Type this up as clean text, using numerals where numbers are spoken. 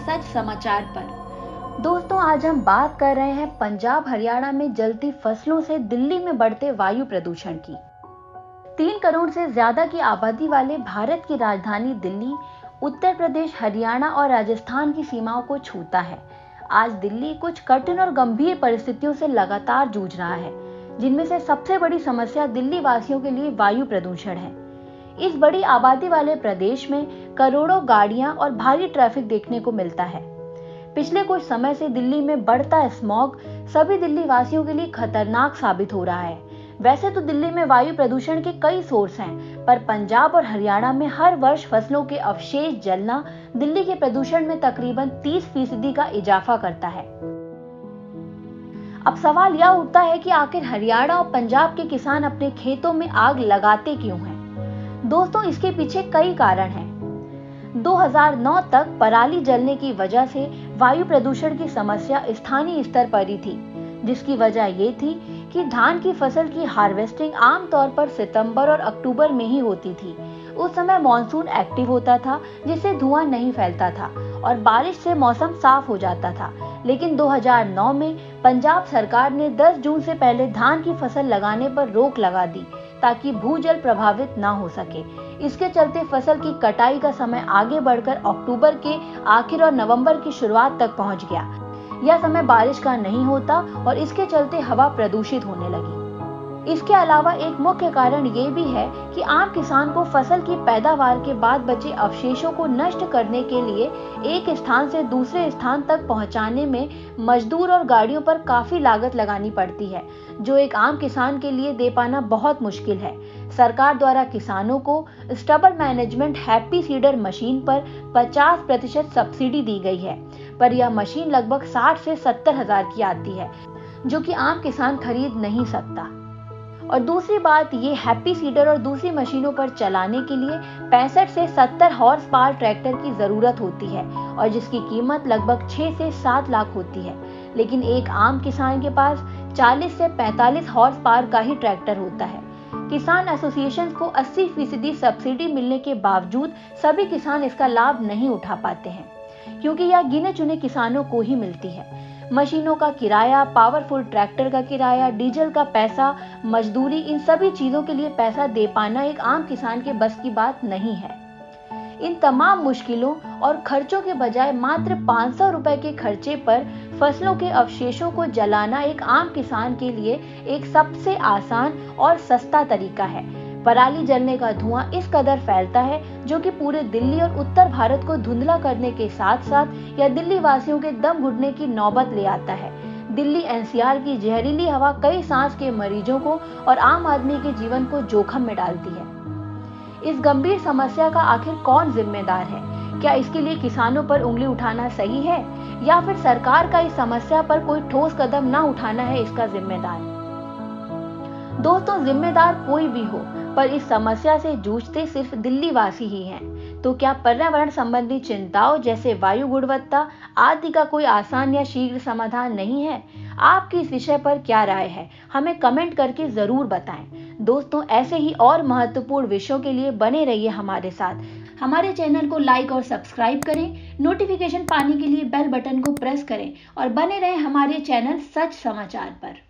सच समाचार पर। दोस्तों, आज हम बात कर रहे हैं पंजाब हरियाणा में जलती फसलों से दिल्ली में बढ़ते वायु प्रदूषण की। 3 करोड़ से ज्यादा की आबादी वाले भारत की राजधानी दिल्ली उत्तर प्रदेश, हरियाणा और राजस्थान की सीमाओं को छूता है। आज दिल्ली कुछ कठिन और गंभीर परिस्थितियों से लगातार जूझ रहा है, जिनमें से सबसे बड़ी समस्या दिल्ली वासियों के लिए वायु प्रदूषण है। इस बड़ी आबादी वाले प्रदेश में करोड़ों गाड़ियां और भारी ट्रैफिक देखने को मिलता है। पिछले कुछ समय से दिल्ली में बढ़ता स्मॉग सभी दिल्ली वासियों के लिए खतरनाक साबित हो रहा है। वैसे तो दिल्ली में वायु प्रदूषण के कई सोर्स हैं, पर पंजाब और हरियाणा में हर वर्ष फसलों के अवशेष जलना दिल्ली के प्रदूषण में तकरीबन 30% का इजाफा करता है। अब सवाल यह उठता है कि आखिर हरियाणा और पंजाब के किसान अपने खेतों में आग लगाते क्यों हैं? दोस्तों, इसके पीछे कई कारण हैं। 2009 तक पराली जलने की वजह से वायु प्रदूषण की समस्या स्थानीय स्तर पर ही थी, जिसकी वजह ये थी कि धान की फसल की हार्वेस्टिंग आमतौर पर सितंबर और अक्टूबर में ही होती थी। उस समय मॉनसून एक्टिव होता था, जिससे धुआं नहीं फैलता था और बारिश से मौसम साफ हो जाता था। लेकिन 2009 में पंजाब सरकार ने 10 जून से पहले धान की फसल लगाने पर रोक लगा दी, ताकि भूजल प्रभावित ना हो सके। इसके चलते फसल की कटाई का समय आगे बढ़कर अक्टूबर के आखिर और नवंबर की शुरुआत तक पहुंच गया। यह समय बारिश का नहीं होता और इसके चलते हवा प्रदूषित होने लगी। इसके अलावा एक मुख्य कारण ये भी है कि आम किसान को फसल की पैदावार के बाद बचे अवशेषों को नष्ट करने के लिए एक स्थान से दूसरे स्थान तक पहुंचाने में मजदूर और गाड़ियों पर काफी लागत लगानी पड़ती है, जो एक आम किसान के लिए दे पाना बहुत मुश्किल है। सरकार द्वारा किसानों को stubble management happy seeder machine पर 50% सब्सिडी दी गई है, पर यह मशीन लगभग 60 से 70 हजार की आती है, जो कि आम किसान खरीद नहीं सकता। और दूसरी बात, ये हैप्पी सीडर और दूसरी मशीनों पर चलाने के लिए 65 से 70 हॉर्स पावर ट्रैक्टर की जरूरत होती है, और जिसकी कीमत लगभग 6 से 7 लाख होती है। लेकिन एक आम किसान के पास 40 से 45 हॉर्स पावर का ही ट्रैक्टर होता है। किसान एसोसिएशन को 80% सब्सिडी मिलने के बावजूद सभी किसान इसका लाभ नहीं उठा पाते हैं, क्योंकि यह गिने चुने किसानों को ही मिलती है। मशीनों का किराया, पावरफुल ट्रैक्टर का किराया, डीजल का पैसा, मजदूरी, इन सभी चीजों के लिए पैसा दे पाना एक आम किसान के बस की बात नहीं है। इन तमाम मुश्किलों और खर्चों के बजाय मात्र 500 रुपए के खर्चे पर फसलों के अवशेषों को जलाना एक आम किसान के लिए एक सबसे आसान और सस्ता तरीका है। पराली जलने का धुआं इस कदर फैलता है, जो कि पूरे दिल्ली और उत्तर भारत को धुंधला करने के साथ साथ यह दिल्ली वासियों के दम घुटने की नौबत ले आता है। दिल्ली एनसीआर की जहरीली हवा कई सांस के मरीजों को और आम आदमी के जीवन को जोखिम में डालती है। इस गंभीर समस्या का आखिर कौन जिम्मेदार है? क्या इसके लिए किसानों पर उंगली उठाना सही है, या फिर सरकार का इस समस्या पर कोई ठोस कदम न उठाना है इसका जिम्मेदार? दोस्तों, जिम्मेदार कोई भी हो, पर इस समस्या से जूझते सिर्फ दिल्ली वासी ही हैं। तो क्या पर्यावरण संबंधी चिंताओं जैसे वायु गुणवत्ता आदि का कोई आसान या शीघ्र समाधान नहीं है? आपकी इस विषय पर क्या राय है? हमें कमेंट करके जरूर बताएं। दोस्तों, ऐसे ही और महत्वपूर्ण विषयों के लिए बने रहिए हमारे साथ। हमारे चैनल को लाइक और सब्सक्राइब करें, नोटिफिकेशन पाने के लिए बेल बटन को प्रेस करें और बने रहें हमारे चैनल सच समाचार पर।